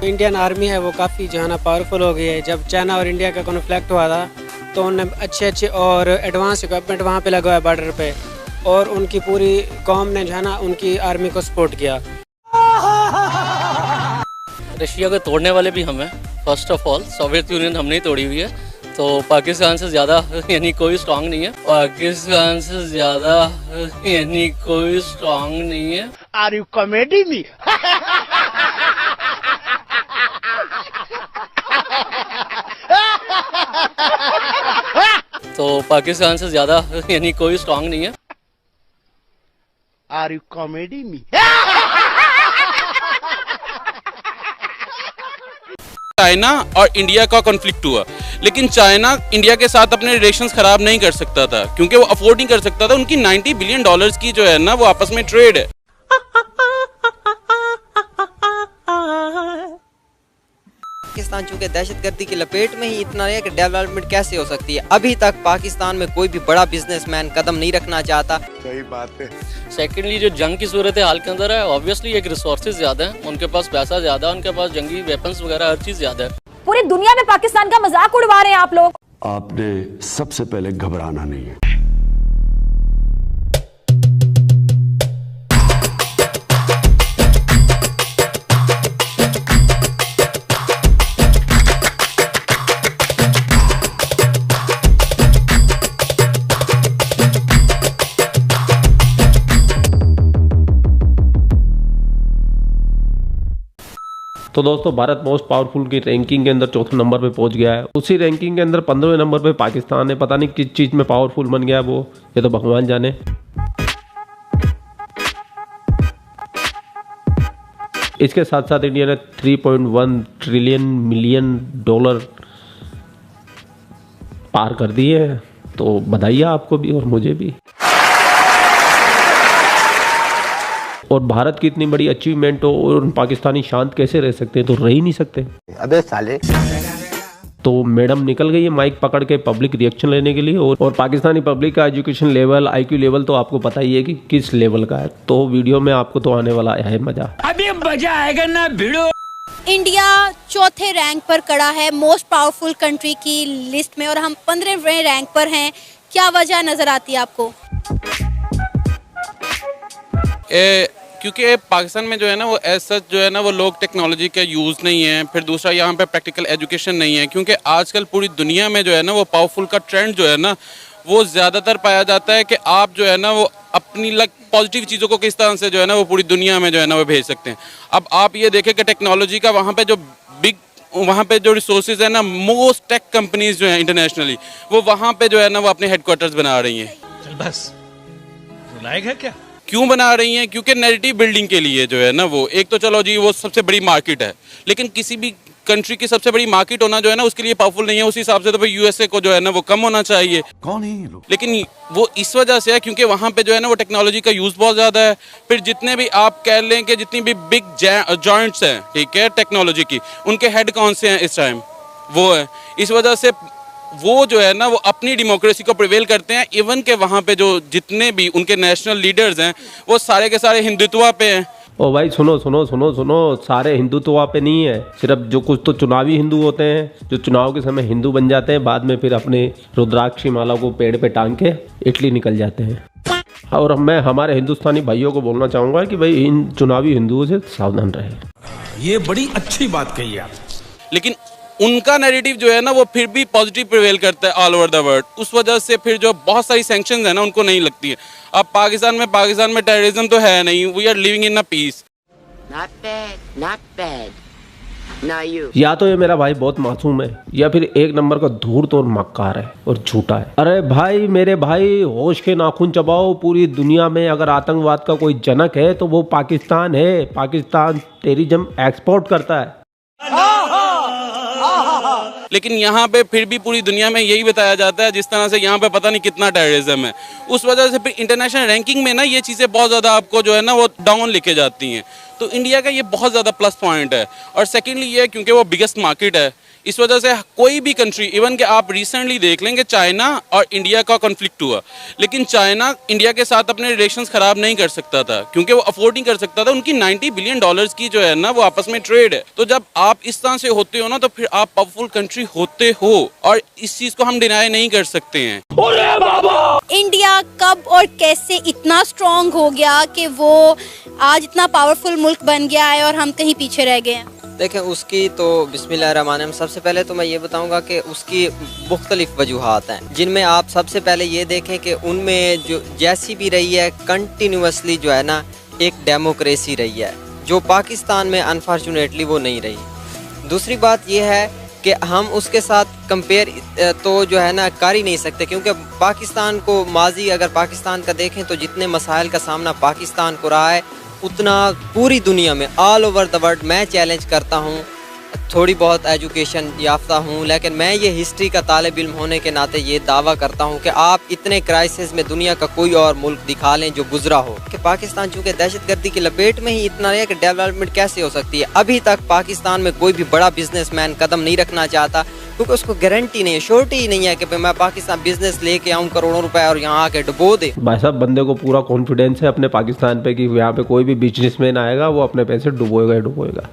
Indian army है वो काफ़ी जो है ना पावरफुल हो गई है। जब चाइना और इंडिया का कॉन्फ्लिक्ट हुआ था तो उन्होंने अच्छे और एडवांस इक्विपमेंट वहाँ पे लगवाया बॉर्डर पे, और उनकी पूरी कौम ने जो है ना उनकी आर्मी को सपोर्ट किया। रशिया को तोड़ने वाले भी हम हैं। First of all Soviet union हमने ही तोड़ी हुई है, तो पाकिस्तान से ज़्यादा यानी कोई स्ट्रांग नहीं है। पाकिस्तान से ज़्यादा यानी कोई स्ट्रांग नहीं है। Are you comedy me? तो पाकिस्तान से ज़्यादा यानी कोई स्ट्रांग नहीं है। Are you comedy me? China और इंडिया का कॉन्फ्लिक्ट हुआ, लेकिन चाइना इंडिया के साथ अपने रिलेशंस खराब नहीं कर सकता था क्योंकि वो अफोर्ड नहीं कर सकता था। उनकी $90 बिलियन की जो है ना वो आपस में ट्रेड है। पाकिस्तान चूंकि दहशतगर्दी की लपेट में ही इतना है कि डेवलपमेंट कैसे हो सकती है। अभी तक पाकिस्तान में कोई भी बड़ा बिजनेसमैन कदम नहीं रखना चाहता। सही बात है। सेकेंडली जो जंग की सूरत हाल के अंदर है, ऑब्वियसली एक रिसोर्सेज ज़्यादा है, उनके पास पैसा ज़्यादा है, उनके पास जंगी वेपन्स वगैरह हर चीज़ ज़्यादा है। पूरी दुनिया में पाकिस्तान का मजाक उड़वा रहे हैं आप लोग। आपने सबसे पहले घबराना नहीं है। तो दोस्तों, भारत मोस्ट पावरफुल की रैंकिंग के अंदर चौथे नंबर पे पहुंच गया है। उसी रैंकिंग के अंदर 15वें नंबर पे पाकिस्तान है। पता नहीं किस चीज़ में पावरफुल बन गया है वो, ये तो भगवान जाने। इसके साथ साथ इंडिया ने $3.1 ट्रिलियन पार कर दिए हैं। तो बधाई आपको भी और मुझे भी। और भारत की इतनी बड़ी अचीवमेंट हो और पाकिस्तानी शांत कैसे रह सकते हैं? तो रह ही नहीं सकते। अबे साले। तो मैडम निकल गई है माइक पकड़ के पब्लिक रिएक्शन लेने के लिए। और पाकिस्तानी पब्लिक का एजुकेशन लेवल, IQ लेवल तो आपको पता ही है कि किस लेवल का है। तो वीडियो में आपको तो आने वाला है मजा। अभी मजा आएगा ना भिड़ो। इंडिया चौथे रैंक पर खड़ा है मोस्ट पावरफुल कंट्री की लिस्ट में, और हम 15वें रैंक पर हैं। क्या वजह नजर आती है आपको? क्योंकि पाकिस्तान में जो है ना वो एज सच जो है ना वो लोग टेक्नोलॉजी का यूज़ नहीं है। फिर दूसरा यहाँ पे प्रैक्टिकल एजुकेशन नहीं है, क्योंकि आजकल पूरी दुनिया में जो है ना वो पावरफुल का ट्रेंड जो है ना वो ज़्यादातर पाया जाता है कि आप जो है ना वो अपनी पॉजिटिव चीज़ों को किस तरह से जो है ना वो पूरी दुनिया में जो है ना वो भेज सकते हैं। अब आप ये देखें कि टेक्नोलॉजी का वहाँ पे जो वहाँ पे जो रिसोर्सेज है ना, मोस्ट टेक कंपनीज जो है इंटरनेशनली वो वहाँ पे जो है ना वो अपने हेडक्वार्टर्स बना रही हैं। चल बस, लायक है क्या? क्यों बना रही हैं? क्योंकि नैरेटिव बिल्डिंग के लिए जो है ना वो एक तो चलो जी वो सबसे बड़ी मार्केट है, लेकिन किसी भी कंट्री की सबसे बड़ी मार्केट होना जो है ना उसके लिए पावरफुल नहीं है। उस हिसाब से तो भाई USA को जो है ना वो कम होना चाहिए। कौन है ये लोग? लेकिन वो इस वजह से है क्योंकि वहाँ पे जो है ना वो टेक्नोलॉजी का यूज़ बहुत ज़्यादा है। फिर जितने भी आप कह लें कि जितनी भी बिग जॉइंट्स हैं, ठीक है, टेक्नोलॉजी की, उनके हेड कौन से हैं इस टाइम? वो है। इस वजह से वो जो है ना वो अपनी डेमोक्रेसी को प्रिवेल करते हैं। इवन के वहाँ पे जो जितने भी उनके नेशनल लीडर्स हैं वो सारे के सारे हिंदुत्व पे हैं। ओ भाई सुनो सुनो सुनो सुनो, सारे हिंदुत्व पे नहीं है। सिर्फ जो कुछ तो चुनावी हिंदू होते हैं, जो चुनाव के समय हिंदू बन जाते हैं, बाद में फिर अपने रुद्राक्षी माला को पेड़ पे टांग के इटली निकल जाते हैं। और मैं हमारे हिंदुस्तानी भाइयों को बोलना चाहूँगा कि भाई इन चुनावी हिंदुओं से सावधान रहे। ये बड़ी अच्छी बात कही आप। लेकिन उनका नैरेटिव जो है ना वो फिर भी पॉजिटिव प्रिवेल करता है ऑल ओवर द वर्ल्ड। उस वजह से फिर जो बहुत सारी सैंक्शंस है ना उनको नहीं लगती है। अब पाकिस्तान में टेररिज्म तो है नहीं। We are living in a peace. Not bad. Now you. या तो ये मेरा भाई बहुत मासूम है, या फिर एक नंबर का धूर्त और मक्कार है और झूठा है। अरे भाई मेरे भाई, होश के नाखून चबाओ। पूरी दुनिया में अगर आतंकवाद का कोई जनक है तो वो पाकिस्तान है। पाकिस्तान टेररिज्म एक्सपोर्ट करता है। लेकिन यहाँ पे फिर भी पूरी दुनिया में यही बताया जाता है जिस तरह से यहाँ पे पता नहीं कितना टेररिज्म है। उस वजह से फिर इंटरनेशनल रैंकिंग में ना ये चीज़ें बहुत ज़्यादा आपको जो है ना वो डाउन लिखे जाती हैं। तो इंडिया का ये बहुत ज़्यादा प्लस पॉइंट है। और सेकेंडली ये क्योंकि वो बिगेस्ट मार्केट है, इस वजह से कोई भी कंट्री, इवन कि आप रिसेंटली देख लेंगे चाइना और इंडिया का कॉन्फ्लिक्ट हुआ, लेकिन चाइना इंडिया के साथ अपने रिलेशंस ख़राब नहीं कर सकता था क्योंकि वो अफोर्ड नहीं कर सकता था। उनकी $90 बिलियन की जो है ना वो आपस में ट्रेड है। तो जब आप इस तरह से होते हो ना तो फिर आप पावरफुल कंट्री होते हो, और इस चीज़ को हम डिनाई नहीं कर सकते हैं। इंडिया कब और कैसे इतना स्ट्रांग हो गया कि वो आज इतना पावरफुल मुल्क बन गया है और हम कहीं पीछे रह गए हैं? देखें, उसकी तो बिस्मिल्लाहिर्रहमानिर्रहीम, सबसे पहले तो मैं ये बताऊंगा कि उसकी मुख्तलिफ वजूहात हैं, जिनमें आप सबसे पहले ये देखें कि उनमें जो जैसी भी रही है कंटिन्यूसली जो है ना एक डेमोक्रेसी रही है, जो पाकिस्तान में अनफॉर्चुनेटली वो नहीं रही। दूसरी बात ये है कि हम उसके साथ कंपेयर तो जो है ना कर ही नहीं सकते, क्योंकि पाकिस्तान को माजी अगर पाकिस्तान का देखें तो जितने मसाइल का सामना पाकिस्तान को रहा है उतना पूरी दुनिया में ऑल ओवर द वर्ल्ड मैं चैलेंज करता हूँ। थोड़ी बहुत एजुकेशन याफ्ता हूँ, लेकिन मैं ये हिस्ट्री का तालिब इल्म होने के नाते ये दावा करता हूँ कि आप इतने क्राइसिस में दुनिया का कोई और मुल्क दिखा लें जो गुजरा हो, कि पाकिस्तान चूँकि दहशतगर्दी की लपेट में ही इतना है कि डेवलपमेंट कैसे हो सकती है। अभी तक पाकिस्तान में कोई भी बड़ा बिजनेसमैन कदम नहीं रखना चाहता, क्योंकि उसको गारंटी नहीं है, श्योरिटी ही नहीं है कि मैं पाकिस्तान बिजनेस लेके आऊँ करोड़ों रुपए और यहाँ आके डुबो दे। भाई साहब, बंदे को पूरा कॉन्फिडेंस है अपने पाकिस्तान पे कि यहाँ पे कोई भी बिजनेसमैन आएगा वो अपने पैसे डुबोएगा ही डुबोएगा।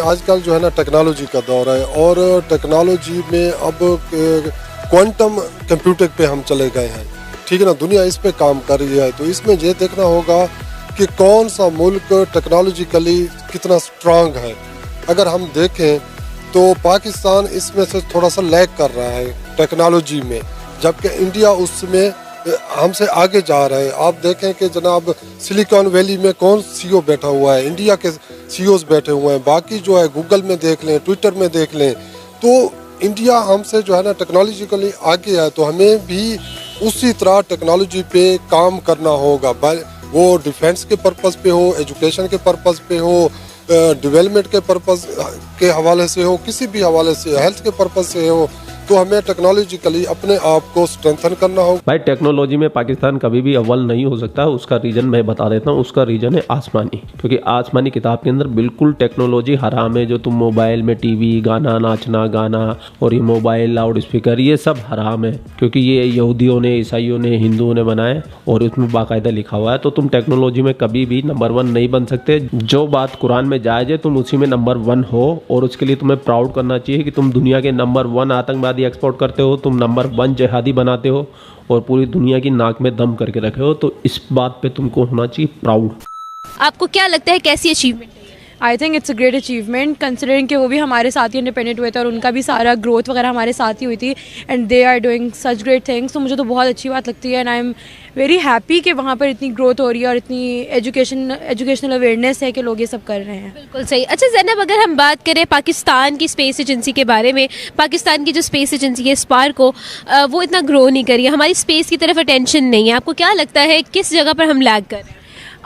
आजकल जो है ना टेक्नोलॉजी का दौर है, और टेक्नोलॉजी में अब क्वांटम कंप्यूटर पे हम चले गए हैं, ठीक है ना। दुनिया इस पे काम कर रही है, तो इसमें ये देखना होगा कि कौन सा मुल्क टेक्नोलॉजिकली कितना स्ट्रांग है। अगर हम देखें तो पाकिस्तान इसमें से थोड़ा सा लैग कर रहा है टेक्नोलॉजी में, जबकि इंडिया उसमें हमसे आगे जा रहा है। आप देखें कि जनाब सिलिकॉन वैली में कौन सीईओ बैठा हुआ है, इंडिया के सीईओज बैठे हुए हैं। बाकी जो है गूगल में देख लें, ट्विटर में देख लें, तो इंडिया हमसे जो है ना टेक्नोलॉजिकली आगे है, तो हमें भी उसी तरह टेक्नोलॉजी पे काम करना होगा। वो डिफेंस के पर्पज़ पे हो, एजुकेशन के पर्पज़ पे हो, डेवलपमेंट के पर्पज़ के हवाले से हो, किसी भी हवाले से, हेल्थ के पर्पज़ से हो, तो हमें टेक्नोलॉजिकली अपने आप को स्ट्रेंथन करना होगा। भाई टेक्नोलॉजी में पाकिस्तान कभी भी अव्वल नहीं हो सकता। उसका रीज़न मैं बता देता हूँ। उसका रीज़न है आसमानी, क्योंकि आसमानी किताब के अंदर बिल्कुल टेक्नोलॉजी हराम है। जो तुम मोबाइल में टीवी, गाना, नाचना, गाना और ये मोबाइल, लाउड स्पीकर, ये सब हराम है, क्योंकि ये यहूदियों ने, ईसाइयों ने, हिंदुओं ने बनाए और उसमें बाकायदा लिखा हुआ है। तो तुम टेक्नोलॉजी में कभी भी नंबर 1 नहीं बन सकते। जो बात कुरान में जायज़ है तुम उसी में नंबर 1 हो, और उसके लिए तुम्हें प्राउड करना चाहिए कि तुम दुनिया के नंबर 1 आतंकवादी एक्सपोर्ट करते हो, तुम नंबर 1 जिहादी बनाते हो और पूरी दुनिया की नाक में दम करके रखे हो। तो इस बात पे तुमको होना चाहिए प्राउड। आपको क्या लगता है कैसी achievement? I think it's a great achievement, considering कि वो भी हमारे साथ ही इंडिपेंडेंट हुए थे और उनका भी सारा ग्रोथ वगैरह हमारे साथ ही हुई थी, and they are doing such great things. तो मुझे तो बहुत अच्छी बात लगती है, and I am very happy कि वहाँ पर इतनी ग्रोथ हो रही है और इतनी एजुकेशनल अवेयरनेस है कि लोग ये सब कर रहे हैं। बिल्कुल सही। अच्छा ज़ैनब, अगर हम बात करें पाकिस्तान की स्पेस एजेंसी के बारे में, पाकिस्तान की जो स्पेस एजेंसी है स्पार्क को, वो इतना ग्रो नहीं करी है, हमारी स्पेस की तरफ अटेंशन नहीं है। आपको क्या लगता है किस जगह पर हम लैग कर रहे हैं?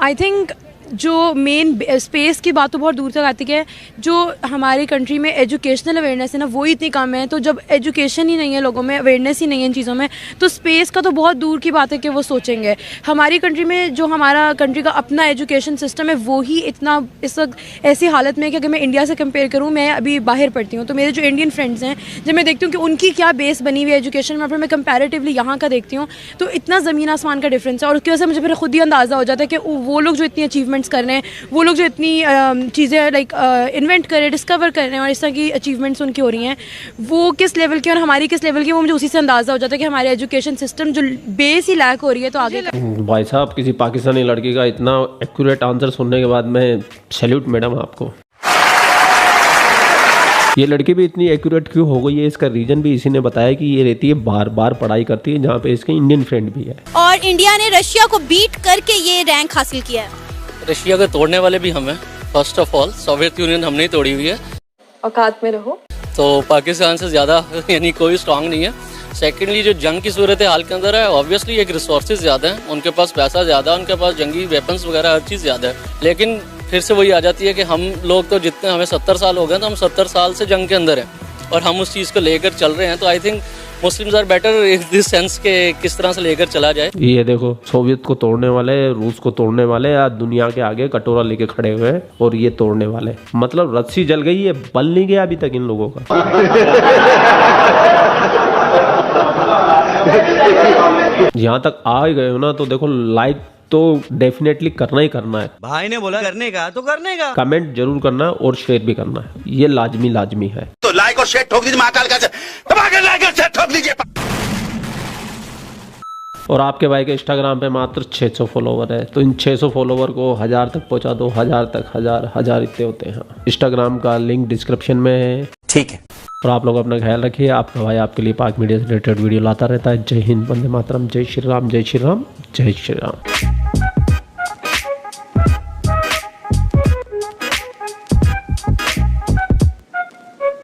आई थिंक जो मेन स्पेस की बात तो बहुत दूर तक आती है, जो हमारी कंट्री में एजुकेशनल अवेयरनेस है ना वो ही इतनी कम है। तो जब एजुकेशन ही नहीं है, लोगों में अवेयरनेस ही नहीं है इन चीज़ों में, तो स्पेस का तो बहुत दूर की बात है कि वो सोचेंगे। हमारी कंट्री में जो हमारा कंट्री का अपना एजुकेशन सिस्टम है वो ही इतना इस वक्त ऐसी हालत में है कि अगर मैं इंडिया से कंपेयर करूँ, मैं अभी बाहर पढ़ती हूँ, तो मेरे जो इंडियन फ्रेंड्स हैं, जब मैं देखती हूँ कि उनकी क्या बेस बनी हुई है एजुकेशन में, फिर मैं कंपैरेटिवली यहाँ का देखती हूँ, तो इतना ज़मीन आसमान का डिफरेंस है। और उसकी वजह से मुझे फिर खुद ही अंदाज़ा हो जाता है कि वो लोग जो इतनी अचीवमेंट्स कर रहे हैं, वो लोग जो इतनी चीज़ें लाइक इन्वेंट कर रहे हैं, डिस्कवर कर रहे हैं और इस तरह की अचीवमेंट्स उनकी हो रही हैं, वो किस लेवल की और हमारी किस लेवल की, वो मुझे उसी से अंदाज़ा हो जाता है कि हमारे एजुकेशन सिस्टम जो बेस ही लैक हो रही है। तो आगे भाई साहब, किसी पाकिस्तानी लड़की का इतना एक्यूरेट आंसर सुनने के बाद मैं सैल्यूट मैडम आपको। ये लड़की भी इतनी एक्यूरेट क्यों हो गई है, इसका रीजन भी इसी ने बताया कि ये रहती है बार बार पढ़ाई करती है, जहाँ पे इसके इंडियन फ्रेंड भी है। और इंडिया ने रशिया को बीट करके ये रैंक हासिल किया है। रशिया को तोड़ने वाले भी हम हैं। First of all Soviet union हमने ही तोड़ी हुई है। औकात में रहो। तो पाकिस्तान से ज़्यादा यानी कोई स्ट्रांग नहीं है। सेकेंडली जो जंग की सूरत हाल के अंदर है, ऑब्वियसली एक रिसोर्सेज ज़्यादा हैं, उनके पास पैसा ज़्यादा है, उनके पास जंगी वेपन्स वगैरह हर चीज़ ज़्यादा है। लेकिन फिर से वही आ जाती है कि हम लोग तो जितने, हमें 70 साल हो गए, तो हम 70 साल से जंग के अंदर हैं और हम उस चीज़ को लेकर चल रहे हैं। तो I think Muslims are better in this sense के किस तरह से लेकर चला जाए। ये देखो, सोवियत को तोड़ने वाले, रूस को तोड़ने वाले, आज दुनिया के आगे कटोरा लेके खड़े हुए हैं और ये तोड़ने वाले। मतलब रस्सी जल गई है, बल नहीं गया अभी तक इन लोगों का। यहाँ तक आ गए हो ना तो देखो, लाइक तो डेफिनेटली करना ही करना है। भाई ने बोला करने का तो करने का। कमेंट जरूर करना है और शेयर भी करना है, ये लाजमी है। तो लाइक और शेयर ठोक दीजिए, महाकाल का लाइक और शेयर ठोक दीजिए। और आपके भाई के इंस्टाग्राम पे मात्र 600 फॉलोवर है, तो इन 600 फॉलोवर को 1000 तक पहुंचा दो। 1000 तक, हजार इतने होते हैं। इंस्टाग्राम का लिंक डिस्क्रिप्शन में है, ठीक है। और आप लोग अपना ख्याल रखिए। आपका भाई आपके लिए पाक मीडिया से रिलेटेड वीडियो लाता रहता है। जय हिंद, वंदे मातरम, जय श्री राम, जय श्री राम, जय श्री राम।